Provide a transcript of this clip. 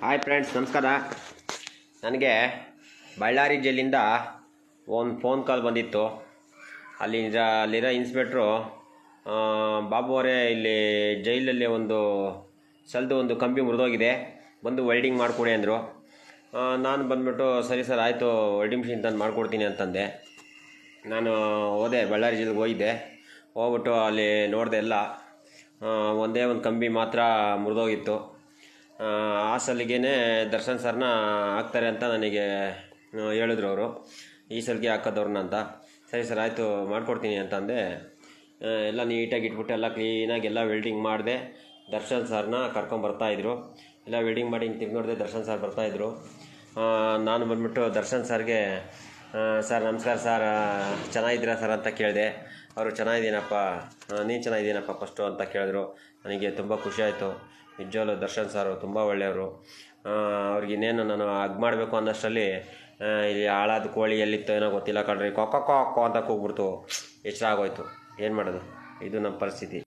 Hi friends, ನಮಸ್ಕಾರ. ನನಗೆ ಬಳ್ಳಾರಿ ಜೈಲಿಂದ ಒಂದು ಫೋನ್ ಕಾಲ್ ಬಂದಿತ್ತು. ಅಲ್ಲಿರೋ ಇನ್ಸ್ಪೆಕ್ಟ್ರು, ಬಾಬು ಅವರೇ, ಇಲ್ಲಿ ಜೈಲಲ್ಲಿ ಒಂದು ಕಂಬಿ ಮುರಿದೋಗಿದೆ, ಬಂದು ವೆಲ್ಡಿಂಗ್ ಮಾಡಿಕೊಡಿ ಅಂದರು. ನಾನು ಬಂದುಬಿಟ್ಟು ಸರಿ ಸರ್, ಆಯಿತು, ವೆಲ್ಡಿಂಗ್ ಮಿಷಿನ್ ತಂದು ಮಾಡಿಕೊಡ್ತೀನಿ ಅಂತಂದೆ. ನಾನು ಹೋದೆ, ಬಳ್ಳಾರಿ ಜೈಲಿಗೆ ಹೋಗಿದ್ದೆ. ಹೋಗ್ಬಿಟ್ಟು ಅಲ್ಲಿ ನೋಡಿದೆ, ಎಲ್ಲ ಒಂದೇ ಒಂದು ಕಂಬಿ ಮಾತ್ರ ಮುರಿದೋಗಿತ್ತು. ಆ ಸಲಿಗೆ ದರ್ಶನ್ ಸರ್ನ ಹಾಕ್ತಾರೆ ಅಂತ ನನಗೆ ಹೇಳಿದ್ರು ಅವರು, ಈ ಸಲಿಗೆ ಹಾಕೋದವ್ರನ್ನ ಅಂತ. ಸರಿ ಸರ್, ಆಯಿತು, ಮಾಡಿಕೊಡ್ತೀನಿ ಅಂತಂದೆ. ಎಲ್ಲ ನೀಟಾಗಿ ಇಟ್ಬಿಟ್ಟು ಎಲ್ಲ ಕ್ಲೀನಾಗಿ ಎಲ್ಲ ವೆಲ್ಡಿಂಗ್ ಮಾಡಿದೆ. ದರ್ಶನ್ ಸರ್ನ ಕರ್ಕೊಂಬರ್ತಾಯಿದ್ರು. ಎಲ್ಲ ವೆಲ್ಡಿಂಗ್ ಮಾಡಿ ತಿರ್ಗಿ ನೋಡಿದೆ, ದರ್ಶನ್ ಸರ್ ಬರ್ತಾಯಿದ್ರು. ನಾನು ಬಂದುಬಿಟ್ಟು ದರ್ಶನ್ ಸರ್ಗೆ, ಸರ್ ನಮಸ್ಕಾರ ಸರ್, ಚೆನ್ನಾಗಿದ್ದೀರಾ ಸರ್ ಅಂತ ಕೇಳಿದೆ. ಅವರು ಚೆನ್ನಾಗಿದ್ದೀನಪ್ಪ, ನೀನು ಚೆನ್ನಾಗಿದ್ದೀನಪ್ಪ ಫಸ್ಟು ಅಂತ ಕೇಳಿದ್ರು. ನನಗೆ ತುಂಬ ಖುಷಿ ಆಯಿತು. ನಿಜವಾಗ್ಲೂ ದರ್ಶನ್ ಸಾರು ತುಂಬ ಒಳ್ಳೆಯವರು. ಅವ್ರಿಗಿನ್ನೇನು ನಾನು ಹಗ್ ಮಾಡಬೇಕು ಅನ್ನೋಷ್ಟರಲ್ಲಿ ಇಲ್ಲಿ ಹಾಳಾದ ಕೋಳಿ ಎಲ್ಲಿತ್ತೋ ಏನೋ ಗೊತ್ತಿಲ್ಲ ಕಣ್ರಿ, ಕೊಕ್ಕೋ ಅಂತ ಕೂಗ್ಬಿಡ್ತು. ಎಚ್ಚರ ಆಗೋಯ್ತು. ಏನು ಮಾಡೋದು, ಇದು ನಮ್ಮ ಪರಿಸ್ಥಿತಿ.